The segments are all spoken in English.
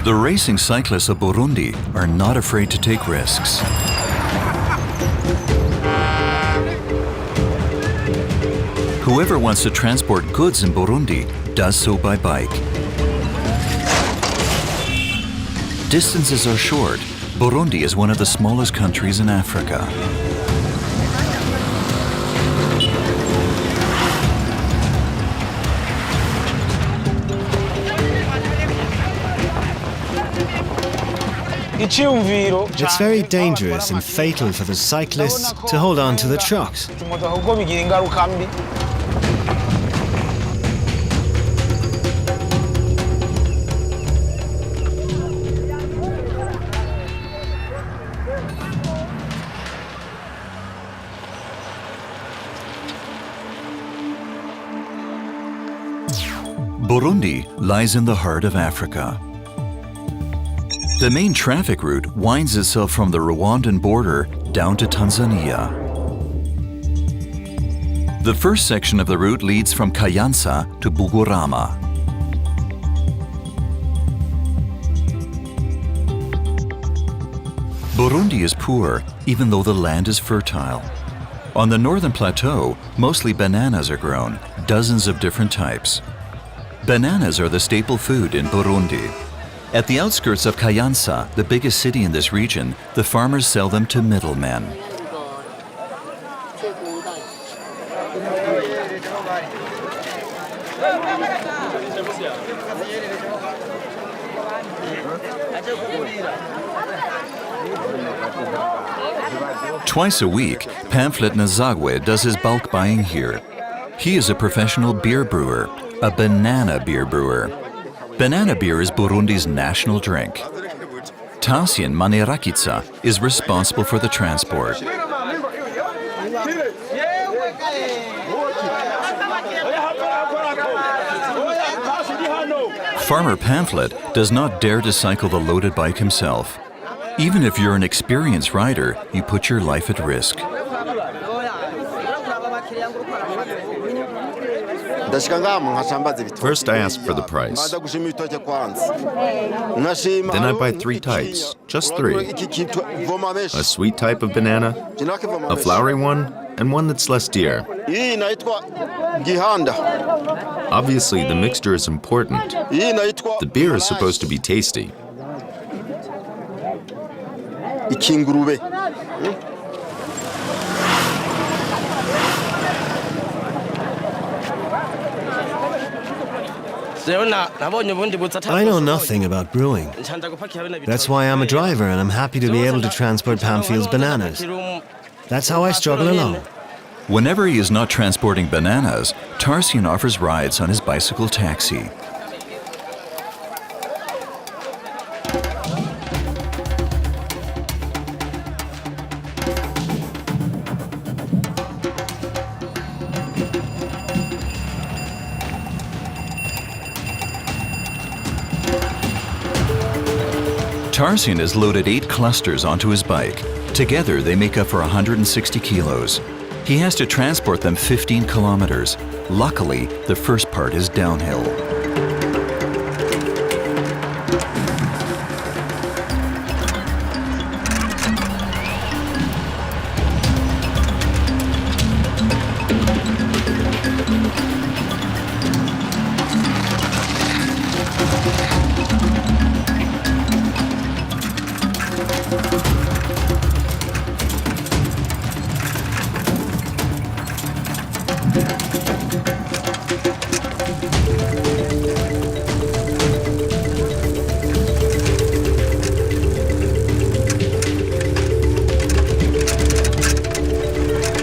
The racing cyclists of Burundi are not afraid to take risks. Whoever wants to transport goods in Burundi does so by bike. Distances are short. Burundi is one of the smallest countries in Africa. It's very dangerous and fatal for the cyclists to hold on to the trucks. Burundi lies in the heart of Africa. The main traffic route winds itself from the Rwandan border down to Tanzania. The first section of the route leads from Kayanza to Bugurama. Burundi is poor, even though the land is fertile. On the northern plateau, mostly bananas are grown, dozens of different types. Bananas are the staple food in Burundi. At the outskirts of Kayanza, the biggest city in this region, the farmers sell them to middlemen. Twice a week, Pamphlet Nazagwe does his bulk buying here. He is a professional beer brewer, a banana beer brewer. Banana beer is Burundi's national drink. Tharcien Manirakiza is responsible for the transport. Farmer Pamphlet does not dare to cycle the loaded bike himself. Even if you're an experienced rider, you put your life at risk. First I ask for the price. Then I buy 3 types, just 3. A sweet type of banana, a flowery one, and one that's less dear. Obviously, the mixture is important. The beer is supposed to be tasty. I know nothing about brewing. That's why I'm a driver and I'm happy to be able to transport Pamphlet's bananas. That's how I struggle along. Whenever he is not transporting bananas, Tharcien offers rides on his bicycle taxi. Tharcien has loaded 8 clusters onto his bike. Together, they make up for 160 kilos. He has to transport them 15 kilometers. Luckily, the first part is downhill.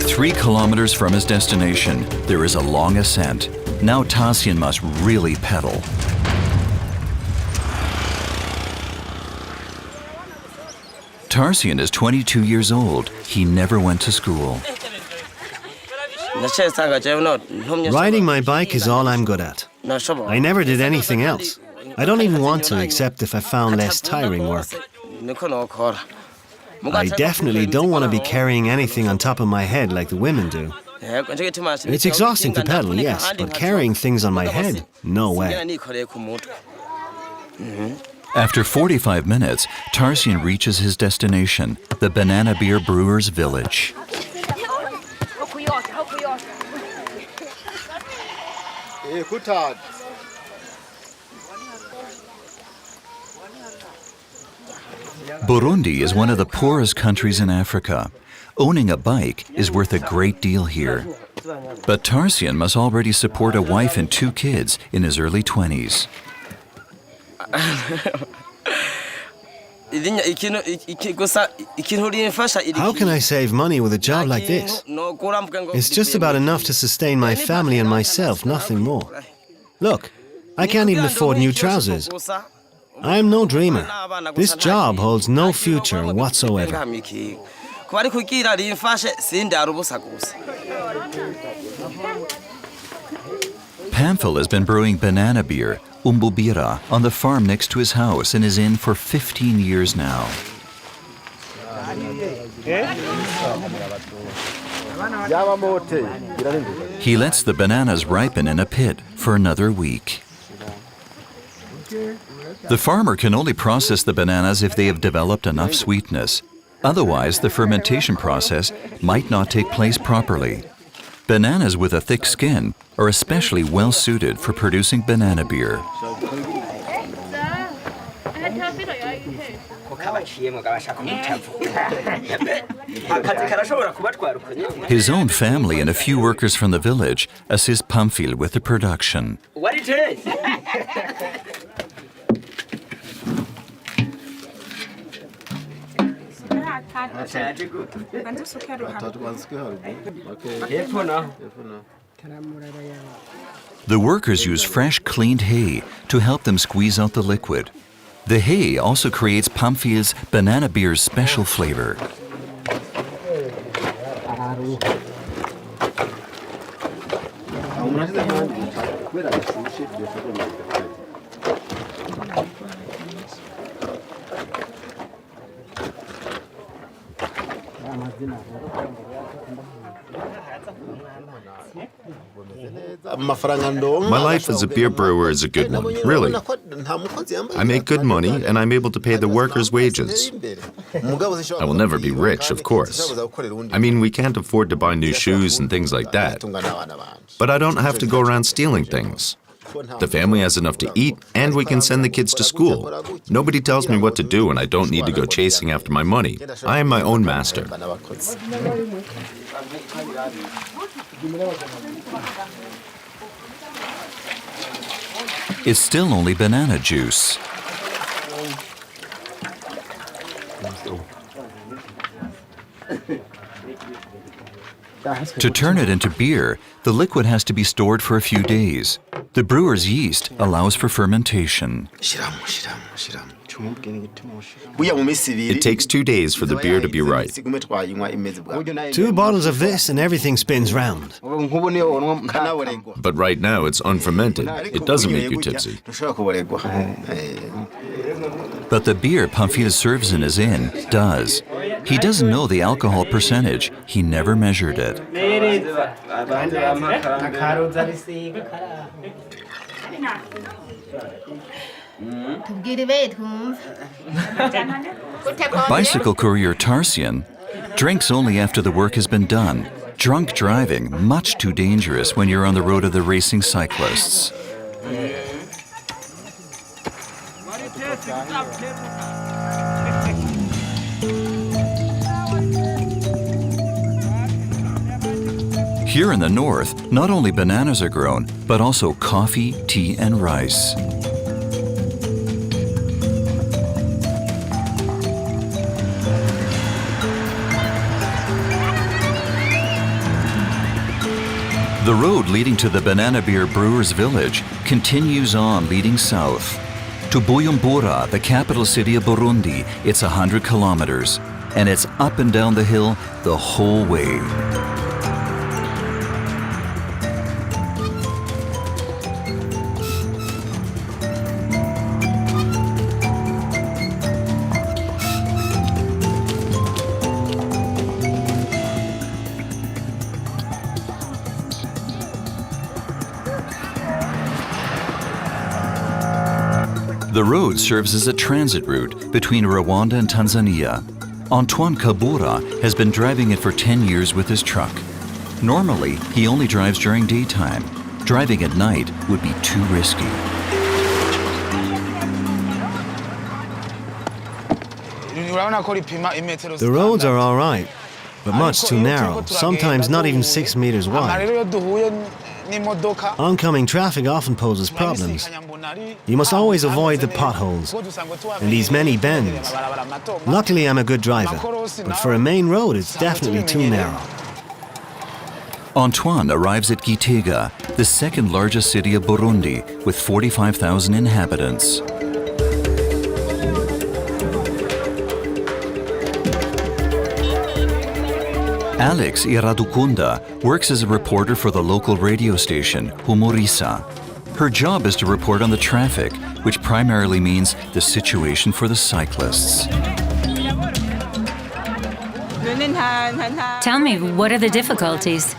Three kilometers from his destination, there is a long ascent. Now Tharcien must really pedal. Tharcien is 22 years old. He never went to school. Riding my bike is all I'm good at. I never did anything else. I don't even want to, except if I found less tiring work. I definitely don't want to be carrying anything on top of my head like the women do. It's exhausting to pedal, yes, but carrying things on my head, no way. After 45 minutes, Tharcien reaches his destination, the banana beer brewers' village. Burundi is one of the poorest countries in Africa. Owning a bike is worth a great deal here. But Tharcien must already support a wife and 2 kids in his early 20s. How can I save money with a job like this? It's just about enough to sustain my family and myself, nothing more. Look, I can't even afford new trousers. I am no dreamer. This job holds no future whatsoever. Pamphil has been brewing banana beer, umbubira, on the farm next to his house and is in for 15 years now. He lets the bananas ripen in a pit for another week. The farmer can only process the bananas if they have developed enough sweetness. Otherwise, the fermentation process might not take place properly. Bananas with a thick skin are especially well suited for producing banana beer. His own family and a few workers from the village assist Pamphil with the production. The workers use fresh, cleaned hay to help them squeeze out the liquid. The hay also creates Pamphil's banana beer's special flavor. My life as a beer brewer is a good one, really. I make good money and I'm able to pay the workers' wages. I will never be rich, of course. I mean, we can't afford to buy new shoes and things like that. But I don't have to go around stealing things. The family has enough to eat, and we can send the kids to school. Nobody tells me what to do, and I don't need to go chasing after my money. I am my own master. It's still only banana juice. To turn it into beer, the liquid has to be stored for a few days. The brewer's yeast allows for fermentation. It takes 2 days for the beer to be right. 2 bottles of this and everything spins round. But right now it's unfermented. It doesn't make you tipsy. But the beer Pamphil serves in his inn does. He doesn't know the alcohol percentage. He never measured it. Bicycle courier Tharcien drinks only after the work has been done. Drunk driving, much too dangerous when you're on the road of the racing cyclists. Here in the north, not only bananas are grown, but also coffee, tea, and rice. The road leading to the banana beer brewers' village continues on, leading south. To Bujumbura, the capital city of Burundi, it's 100 kilometers, and it's up and down the hill the whole way. The road serves as a transit route between Rwanda and Tanzania. Antoine Kabura has been driving it for 10 years with his truck. Normally, he only drives during daytime. Driving at night would be too risky. The roads are all right, but much too narrow, sometimes not even 6 meters wide. Oncoming traffic often poses problems. You must always avoid the potholes and these many bends. Luckily, I'm a good driver, but for a main road, it's definitely too narrow. Antoine arrives at Gitega, the second largest city of Burundi, with 45,000 inhabitants. Alex Iradukunda works as a reporter for the local radio station, Humorisa. Her job is to report on the traffic, which primarily means the situation for the cyclists. Tell me, what are the difficulties?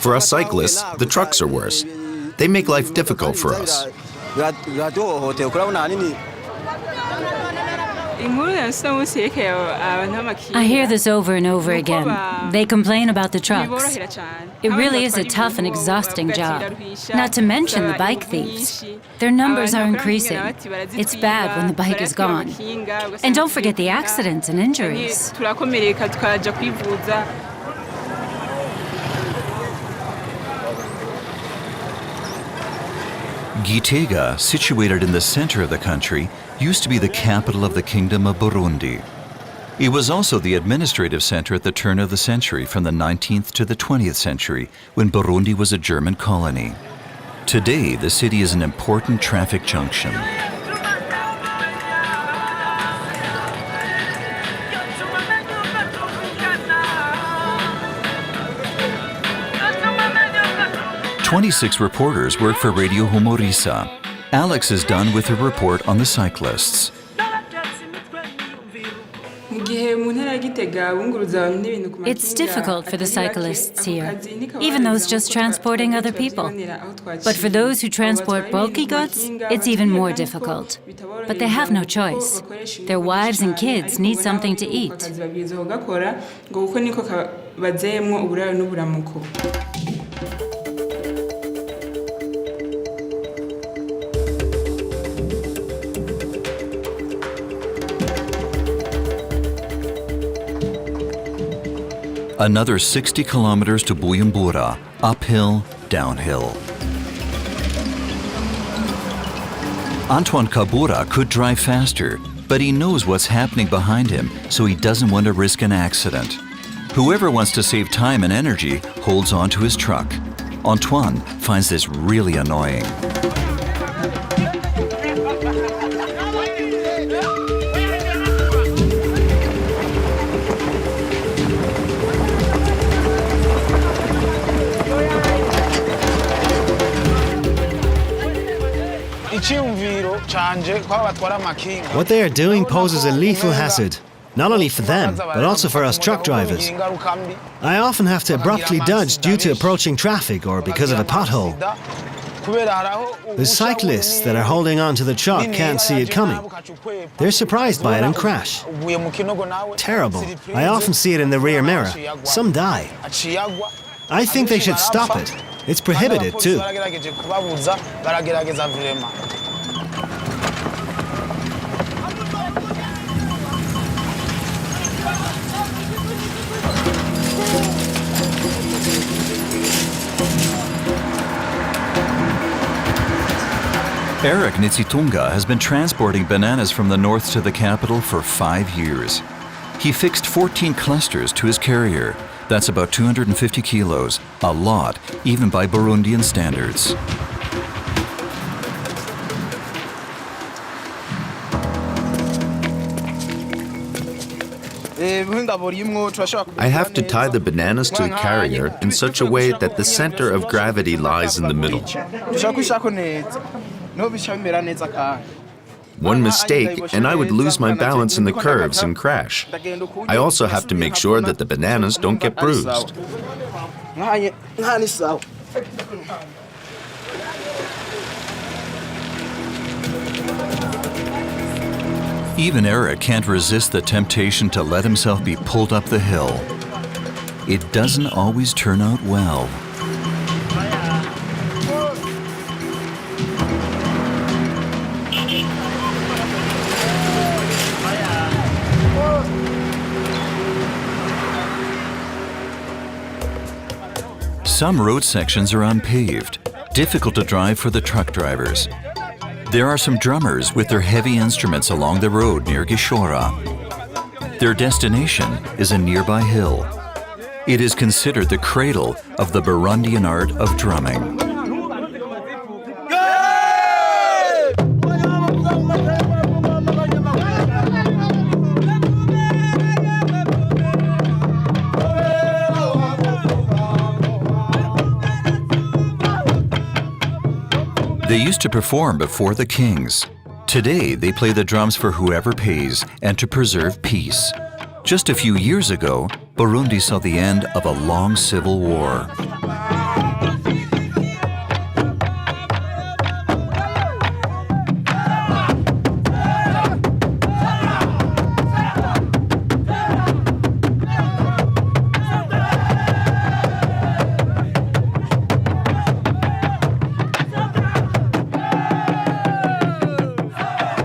For us cyclists, the trucks are worse. They make life difficult for us. I hear this over and over again. They complain about the trucks. It really is a tough and exhausting job. Not to mention the bike thieves. Their numbers are increasing. It's bad when the bike is gone. And don't forget the accidents and injuries. Gitega, situated in the center of the country, used to be the capital of the Kingdom of Burundi. It was also the administrative center at the turn of the century, from the 19th to the 20th century, when Burundi was a German colony. Today, the city is an important traffic junction. "26 reporters work for Radio Humorisa. Alex is done with her report on the cyclists. It's difficult for the cyclists here, even those just transporting other people. But for those who transport bulky goods, it's even more difficult. But they have no choice. Their wives and kids need something to eat. Another 60 kilometers to Bujumbura, uphill, downhill. Antoine Kabura could drive faster, but he knows what's happening behind him, so he doesn't want to risk an accident. Whoever wants to save time and energy holds on to his truck. Antoine finds this really annoying. What they are doing poses a lethal hazard, not only for them, but also for us truck drivers. I often have to abruptly dodge due to approaching traffic or because of a pothole. The cyclists that are holding on to the truck can't see it coming. They're surprised by it and crash. Terrible. I often see it in the rear mirror. Some die. I think they should stop it. It's prohibited too. Eric Nitsitunga has been transporting bananas from the north to the capital for 5 years. He fixed 14 clusters to his carrier. That's about 250 kilos, a lot, even by Burundian standards. I have to tie the bananas to the carrier in such a way that the center of gravity lies in the middle. One mistake, and I would lose my balance in the curves and crash. I also have to make sure that the bananas don't get bruised. Even Eric can't resist the temptation to let himself be pulled up the hill. It doesn't always turn out well. Some road sections are unpaved, difficult to drive for the truck drivers. There are some drummers with their heavy instruments along the road near Gishora. Their destination is a nearby hill. It is considered the cradle of the Burundian art of drumming. They used to perform before the kings. Today, they play the drums for whoever pays and to preserve peace. Just a few years ago, Burundi saw the end of a long civil war.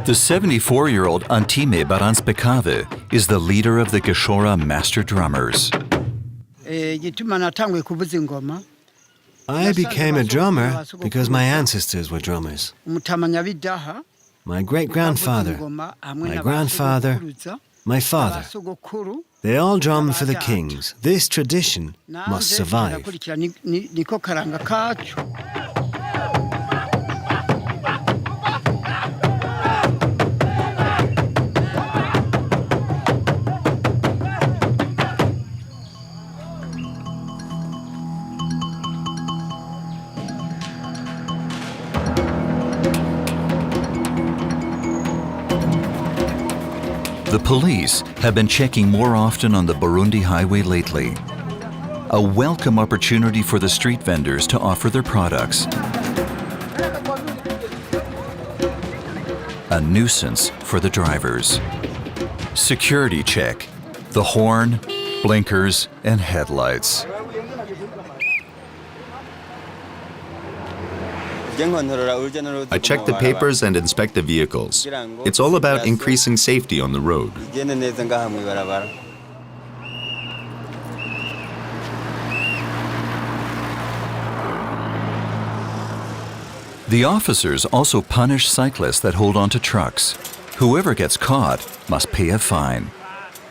The 74-year-old Antime Baranspekave is the leader of the Gishora master drummers. I became a drummer because my ancestors were drummers. My great-grandfather, my grandfather, my father. They all drummed for the kings. This tradition must survive. The police have been checking more often on the Burundi Highway lately. A welcome opportunity for the street vendors to offer their products. A nuisance for the drivers. Security check. The horn, blinkers, and headlights. I check the papers and inspect the vehicles. It's all about increasing safety on the road. The officers also punish cyclists that hold onto trucks. Whoever gets caught must pay a fine.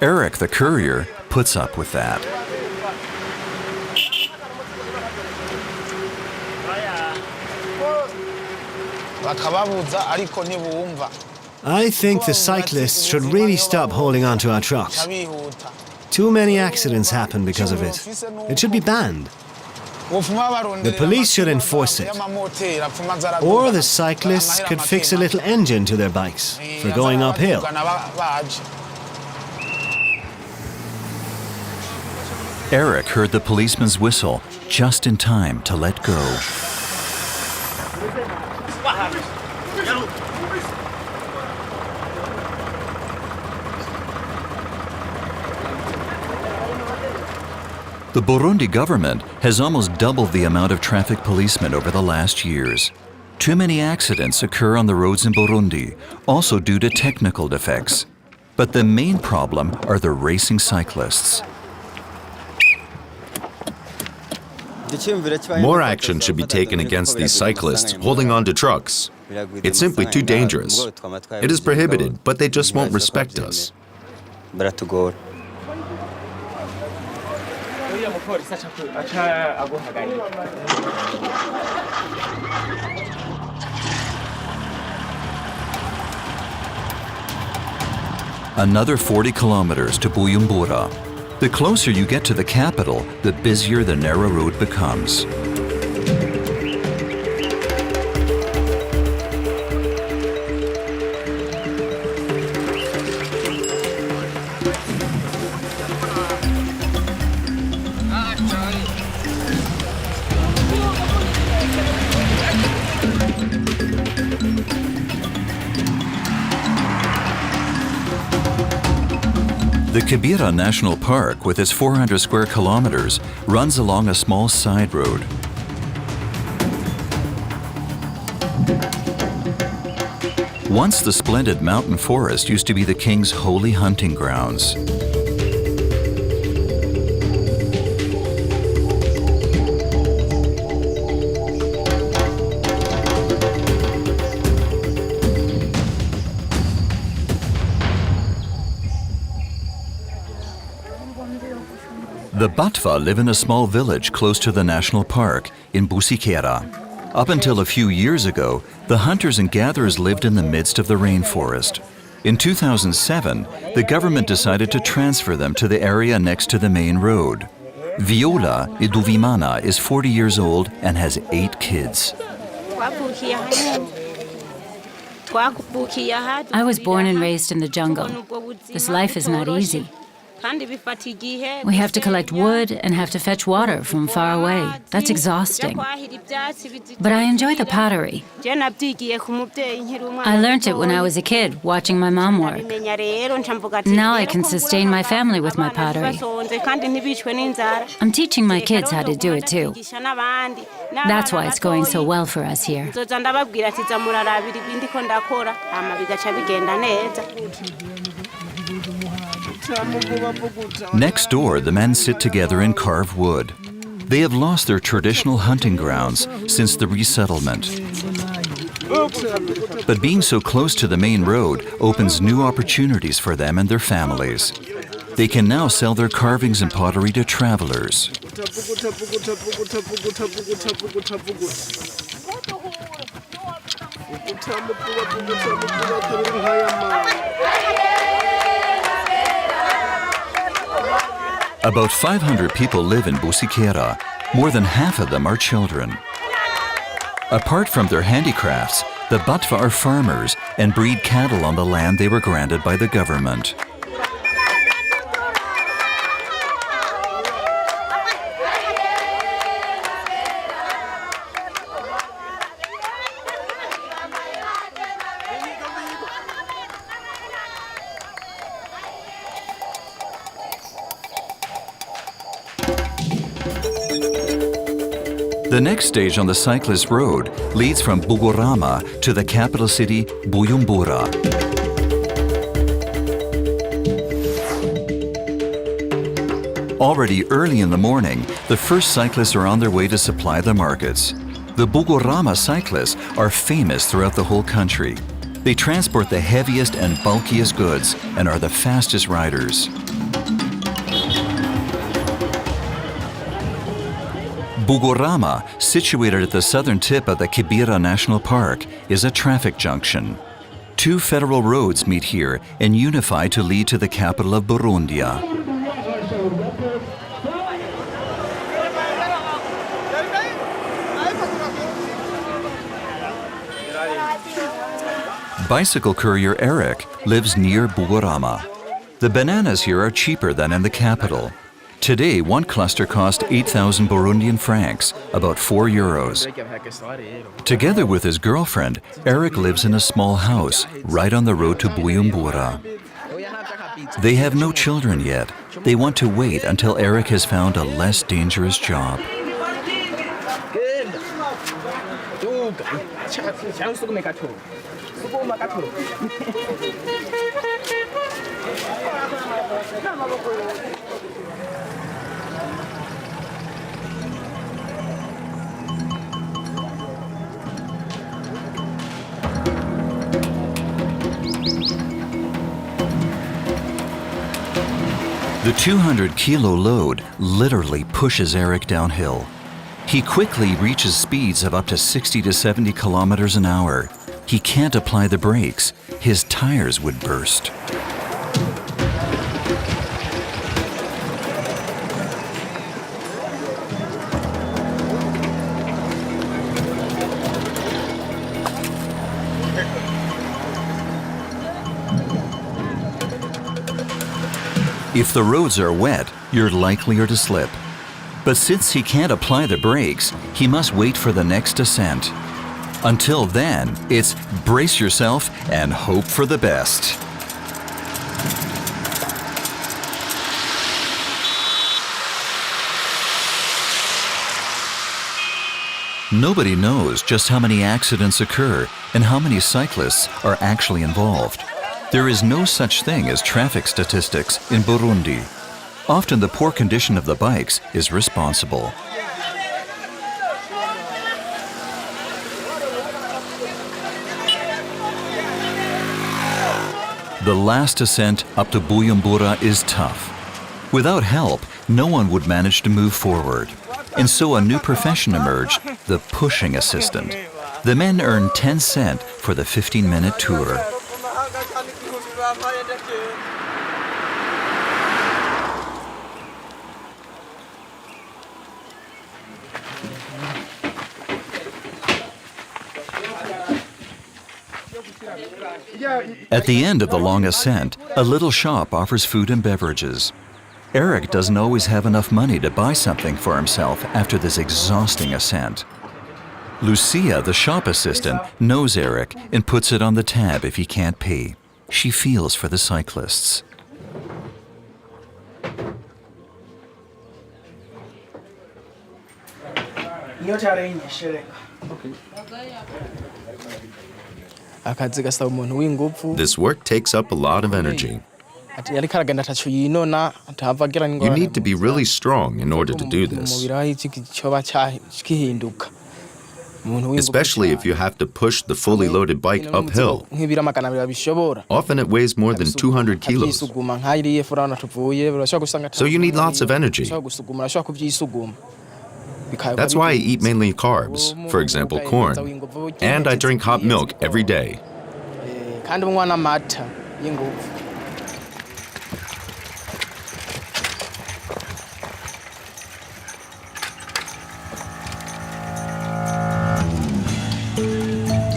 Eric, the courier, puts up with that. I think the cyclists should really stop holding on to our trucks. Too many accidents happen because of it. It should be banned. The police should enforce it. Or the cyclists could fix a little engine to their bikes for going uphill. Eric heard the policeman's whistle just in time to let go. The Burundi government has almost doubled the amount of traffic policemen over the last years. Too many accidents occur on the roads in Burundi, also due to technical defects. But the main problem are the racing cyclists. More action should be taken against these cyclists holding on to trucks. It's simply too dangerous. It is prohibited, but they just won't respect us. Another 40 kilometers to Bujumbura. The closer you get to the capital, the busier the narrow road becomes. The Kibera National Park, with its 400 square kilometers, runs along a small side road. Once the splendid mountain forest used to be the king's holy hunting grounds. The Batwa live in a small village close to the national park in Busikera. Up until a few years ago, the hunters and gatherers lived in the midst of the rainforest. In 2007, the government decided to transfer them to the area next to the main road. Viola Iduvimana is 40 years old and has 8 kids. I was born and raised in the jungle. This life is not easy. We have to collect wood and have to fetch water from far away. That's exhausting. But I enjoy the pottery. I learned it when I was a kid, watching my mom work. Now I can sustain my family with my pottery. I'm teaching my kids how to do it too. That's why it's going so well for us here. Next door, the men sit together and carve wood. They have lost their traditional hunting grounds since the resettlement. But being so close to the main road opens new opportunities for them and their families. They can now sell their carvings and pottery to travelers. About 500 people live in Busikera. More than half of them are children. Apart from their handicrafts, the Batwa are farmers and breed cattle on the land they were granted by the government. The next stage on the cyclist road leads from Bugorama to the capital city, Bujumbura. Already early in the morning, the first cyclists are on their way to supply the markets. The Bugorama cyclists are famous throughout the whole country. They transport the heaviest and bulkiest goods and are the fastest riders. Bugorama, situated at the southern tip of the Kibera National Park, is a traffic junction. 2 federal roads meet here and unify to lead to the capital of Burundi. Bicycle courier Eric lives near Bugorama. The bananas here are cheaper than in the capital. Today, one cluster cost 8,000 Burundian francs, about €4. Together with his girlfriend, Eric lives in a small house right on the road to Bujumbura. They have no children yet. They want to wait until Eric has found a less dangerous job. The 200-kilo load literally pushes Eric downhill. He quickly reaches speeds of up to 60 to 70 kilometers an hour. He can't apply the brakes. His tires would burst. If the roads are wet, you're likelier to slip. But since he can't apply the brakes, he must wait for the next descent. Until then, it's brace yourself and hope for the best. Nobody knows just how many accidents occur and how many cyclists are actually involved. There is no such thing as traffic statistics in Burundi. Often the poor condition of the bikes is responsible. The last ascent up to Bujumbura is tough. Without help, no one would manage to move forward. And so a new profession emerged, the pushing assistant. The men earn 10 cents for the 15-minute tour. At the end of the long ascent, a little shop offers food and beverages. Eric doesn't always have enough money to buy something for himself after this exhausting ascent. Lucia, the shop assistant, knows Eric and puts it on the tab if he can't pay. She feels for the cyclists. This work takes up a lot of energy. You need to be really strong in order to do this, especially if you have to push the fully loaded bike uphill. Often it weighs more than 200 kilos, so you need lots of energy. That's why I eat mainly carbs, for example corn, and I drink hot milk every day.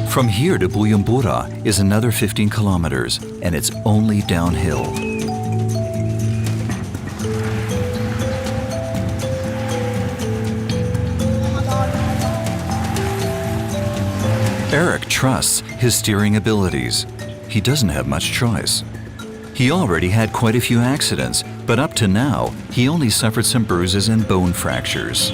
From here to Bujumbura is another 15 kilometers, and it's only downhill. Eric trusts his steering abilities. He doesn't have much choice. He already had quite a few accidents, but up to now, he only suffered some bruises and bone fractures.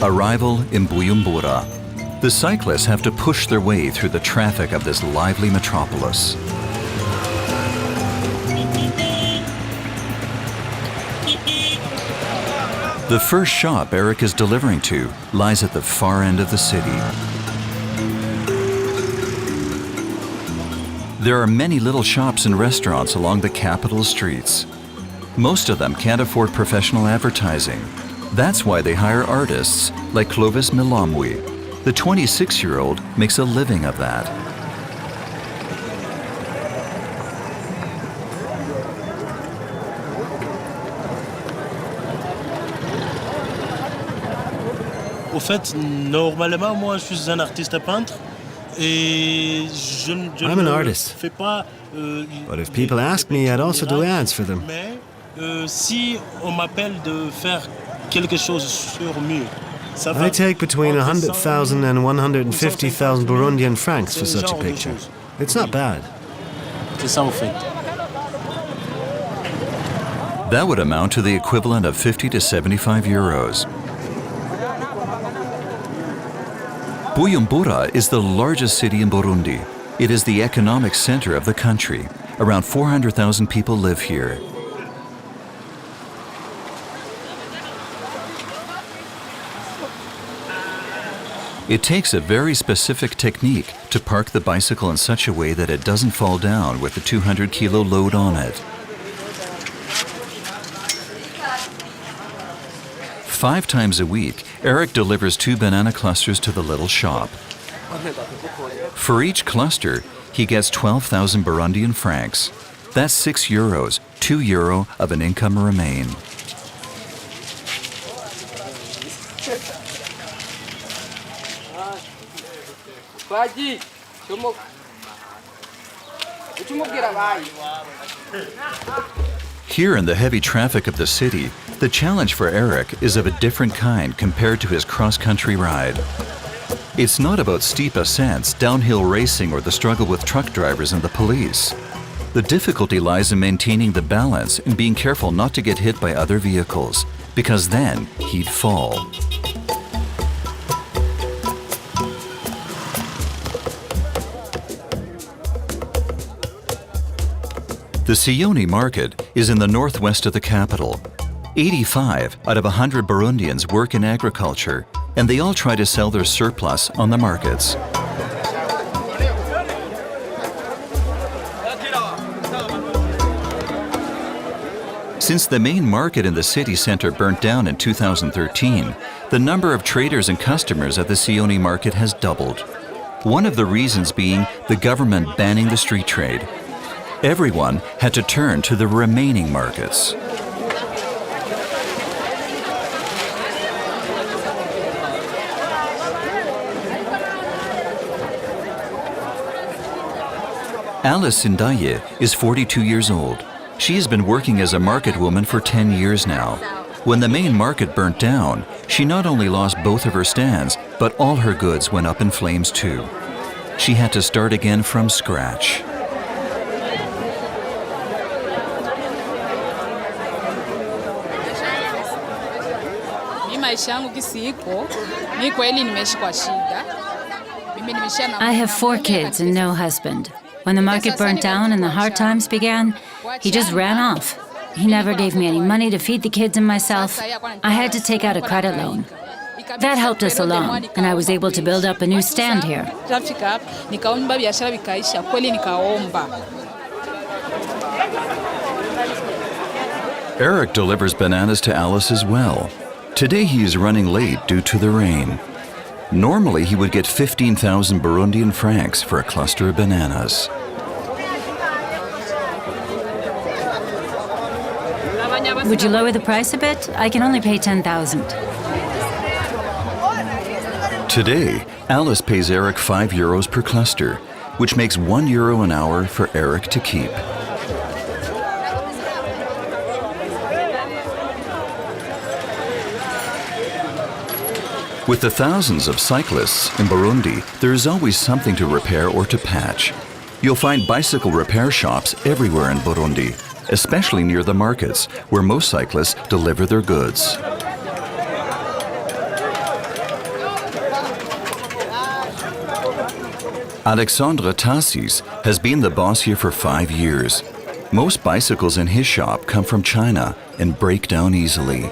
Arrival in Bujumbura. The cyclists have to push their way through the traffic of this lively metropolis. The first shop Eric is delivering to lies at the far end of the city. There are many little shops and restaurants along the capital streets. Most of them can't afford professional advertising. That's why they hire artists like Clovis Milamwi. The 26-year-old makes a living of that. Au fait, normalement, moi, je suis un artiste peintre. I'm an artist. But if people ask me, I'd also do ads for them. Si on m'appelle de faire quelque chose sur mur, I take between 100,000 and 150,000 Burundian francs for such a picture. It's not bad. C'est ça au fait. That would amount to the equivalent of 50 to 75 euros. Bujumbura is the largest city in Burundi. It is the economic center of the country. Around 400,000 people live here. It takes a very specific technique to park the bicycle in such a way that it doesn't fall down with the 200-kilo load on it. 5 times a week, Eric delivers 2 banana clusters to the little shop. For each cluster, he gets 12,000 Burundian francs. That's 6 euros, 2 euro of an income remain. Here in the heavy traffic of the city, the challenge for Eric is of a different kind compared to his cross-country ride. It's not about steep ascents, downhill racing, or the struggle with truck drivers and the police. The difficulty lies in maintaining the balance and being careful not to get hit by other vehicles, because then he'd fall. The Sioni market is in the northwest of the capital. 85 out of 100 Burundians work in agriculture, and they all try to sell their surplus on the markets. Since the main market in the city center burnt down in 2013, the number of traders and customers at the Sioni market has doubled. One of the reasons being the government banning the street trade. Everyone had to turn to the remaining markets. Alice Sindaye is 42 years old. She has been working as a market woman for 10 years now. When the main market burnt down, she not only lost both of her stands, but all her goods went up in flames too. She had to start again from scratch. I have 4 kids and no husband. When the market burnt down and the hard times began, he just ran off. He never gave me any money to feed the kids and myself. I had to take out a credit loan. That helped us along, and I was able to build up a new stand here. Eric delivers bananas to Alice as well. Today he is running late due to the rain. Normally he would get 15,000 Burundian francs for a cluster of bananas. Would you lower the price a bit? I can only pay 10,000. Today, Alice pays Eric €5 per cluster, which makes €1 an hour for Eric to keep. With the thousands of cyclists in Burundi, there is always something to repair or to patch. You'll find bicycle repair shops everywhere in Burundi, especially near the markets, where most cyclists deliver their goods. Alexandre Tassis has been the boss here for 5 years. Most bicycles in his shop come from China and break down easily.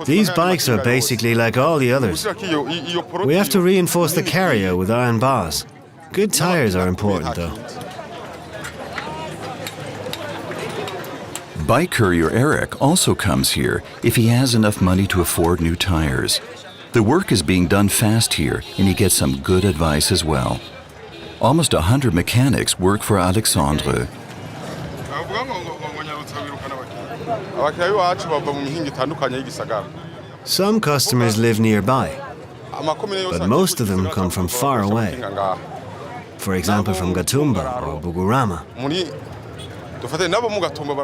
These bikes are basically like all the others. We have to reinforce the carrier with iron bars. Good tires are important, though. Bike courier Eric also comes here if he has enough money to afford new tires. The work is being done fast here, and he gets some good advice as well. Almost 100 mechanics work for Alexandre. Some customers live nearby, but most of them come from far away. For example, from Gatumba or Bugurama.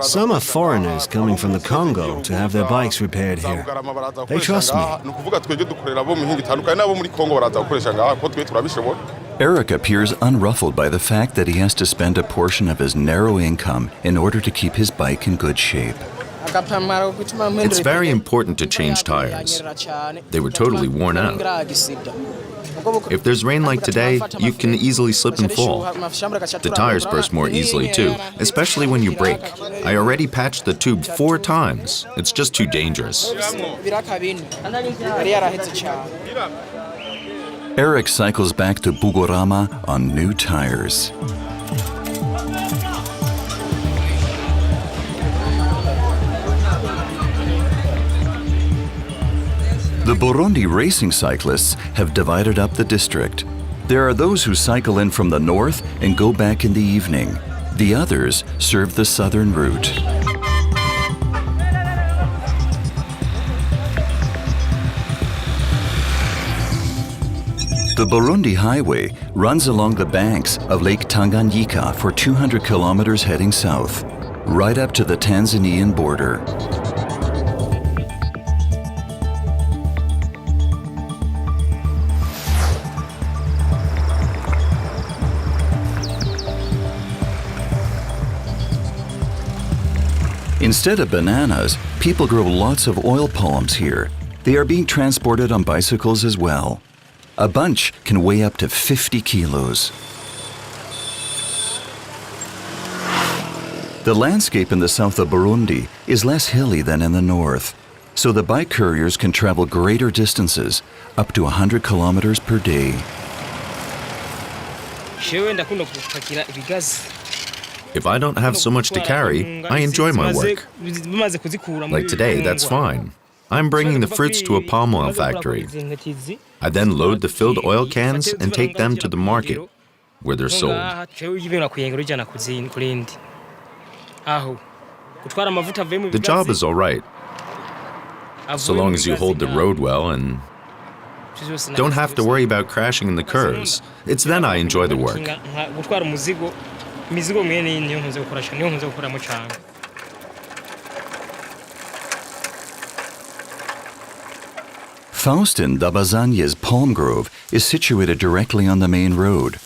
Some are foreigners coming from the Congo to have their bikes repaired here. They trust me. Eric appears unruffled by the fact that he has to spend a portion of his narrow income in order to keep his bike in good shape. It's very important to change tires. They were totally worn out. If there's rain like today, you can easily slip and fall. The tires burst more easily too, especially when you brake. I already patched the tube 4 times. It's just too dangerous. Eric cycles back to Bugurama on new tires. The Burundi racing cyclists have divided up the district. There are those who cycle in from the north and go back in the evening. The others serve the southern route. The Burundi Highway runs along the banks of Lake Tanganyika for 200 kilometers heading south, right up to the Tanzanian border. Instead of bananas, people grow lots of oil palms here. They are being transported on bicycles as well. A bunch can weigh up to 50 kilos. The landscape in the south of Burundi is less hilly than in the north, so the bike couriers can travel greater distances, up to 100 kilometers per day. If I don't have so much to carry, I enjoy my work. Like today, that's fine. I'm bringing the fruits to a palm oil factory. I then load the filled oil cans and take them to the market, where they're sold. The job is all right, so long as you hold the road well and don't have to worry about crashing in the curves. It's then I enjoy the work. Faustin Dabazanye's palm grove is situated directly on the main road.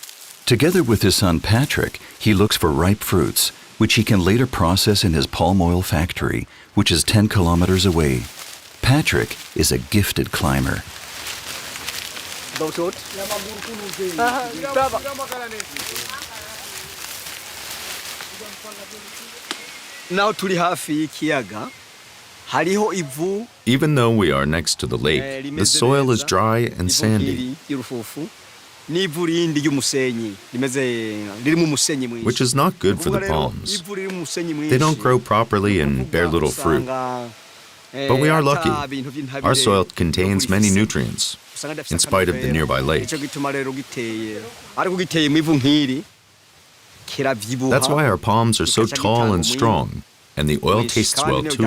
Together with his son Patrick, he looks for ripe fruits, which he can later process in his palm oil factory, which is 10 kilometers away. Patrick is a gifted climber. Even though we are next to the lake, the soil is dry and sandy, which is not good for the palms. They don't grow properly and bear little fruit. But we are lucky. Our soil contains many nutrients, in spite of the nearby lake. That's why our palms are so tall and strong, and the oil tastes well too.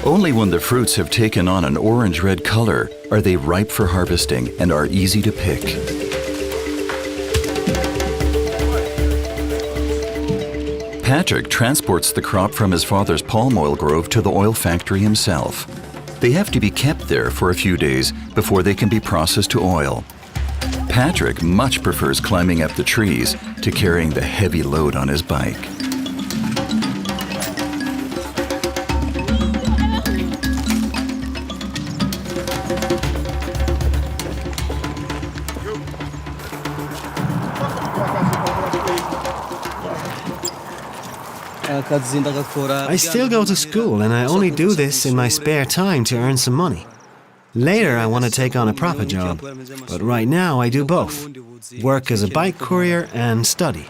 Only when the fruits have taken on an orange-red color are they ripe for harvesting and are easy to pick. Patrick transports the crop from his father's palm oil grove to the oil factory himself. They have to be kept there for a few days before they can be processed to oil. Patrick much prefers climbing up the trees to carrying the heavy load on his bike. I still go to school, and I only do this in my spare time to earn some money. Later, I want to take on a proper job, but right now I do both. Work as a bike courier and study.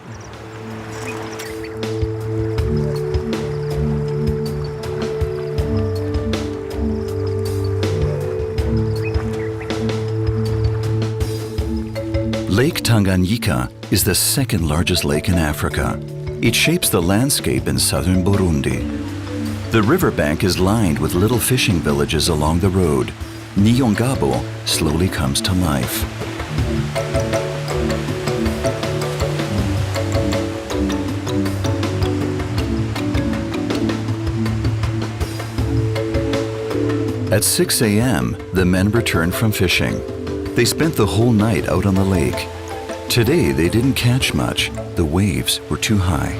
Lake Tanganyika is the second largest lake in Africa. It shapes the landscape in southern Burundi. The riverbank is lined with little fishing villages along the road. Niyongabo slowly comes to life. At 6 a.m., the men returned from fishing. They spent the whole night out on the lake. Today, they didn't catch much. The waves were too high.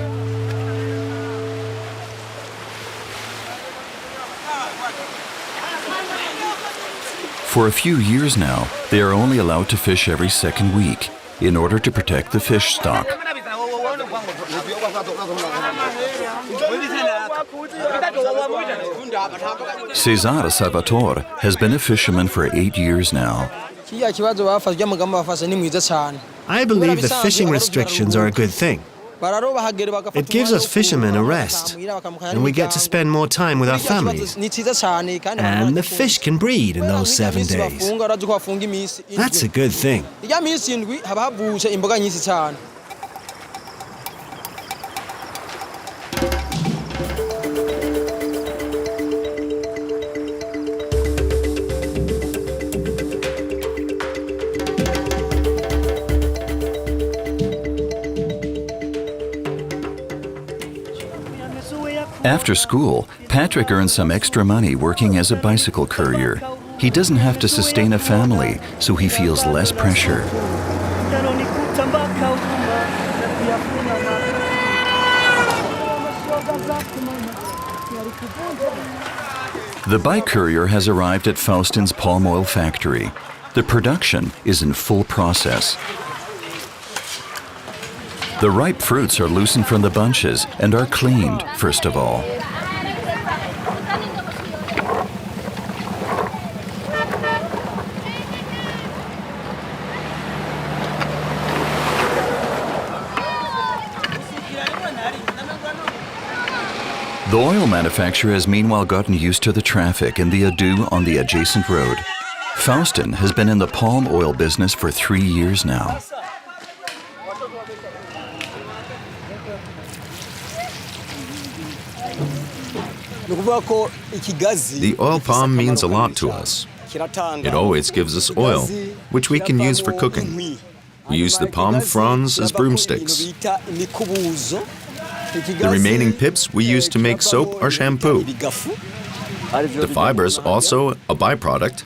For a few years now, they are only allowed to fish every second week in order to protect the fish stock. Cesar Salvatore has been a fisherman for 8 years now. I believe the fishing restrictions are a good thing. It gives us fishermen a rest, and we get to spend more time with our families. And the fish can breed in those 7 days. That's a good thing. After school, Patrick earns some extra money working as a bicycle courier. He doesn't have to sustain a family, so he feels less pressure. The bike courier has arrived at Faustin's palm oil factory. The production is in full process. The ripe fruits are loosened from the bunches and are cleaned, first of all. The oil manufacturer has meanwhile gotten used to the traffic and the ado on the adjacent road. Faustin has been in the palm oil business for 3 years now. The oil palm means a lot to us. It always gives us oil, which we can use for cooking. We use the palm fronds as broomsticks. The remaining pips we use to make soap or shampoo. The fibers, also a byproduct,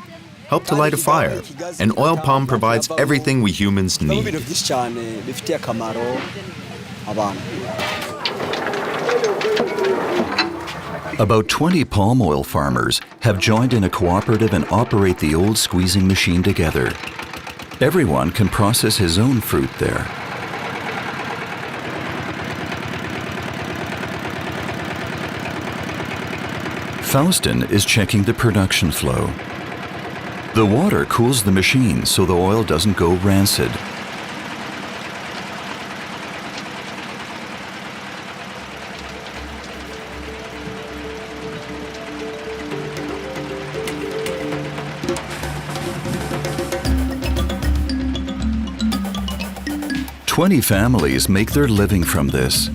help to light a fire, and oil palm provides everything we humans need. About 20 palm oil farmers have joined in a cooperative and operate the old squeezing machine together. Everyone can process his own fruit there. Faustin is checking the production flow. The water cools the machine so the oil doesn't go rancid. "20 families make their living from this.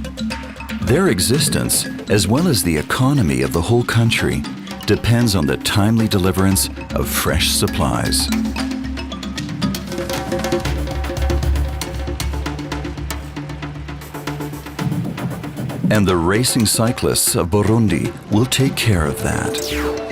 Their existence, as well as the economy of the whole country, depends on the timely deliverance of fresh supplies." And the racing cyclists of Burundi will take care of that.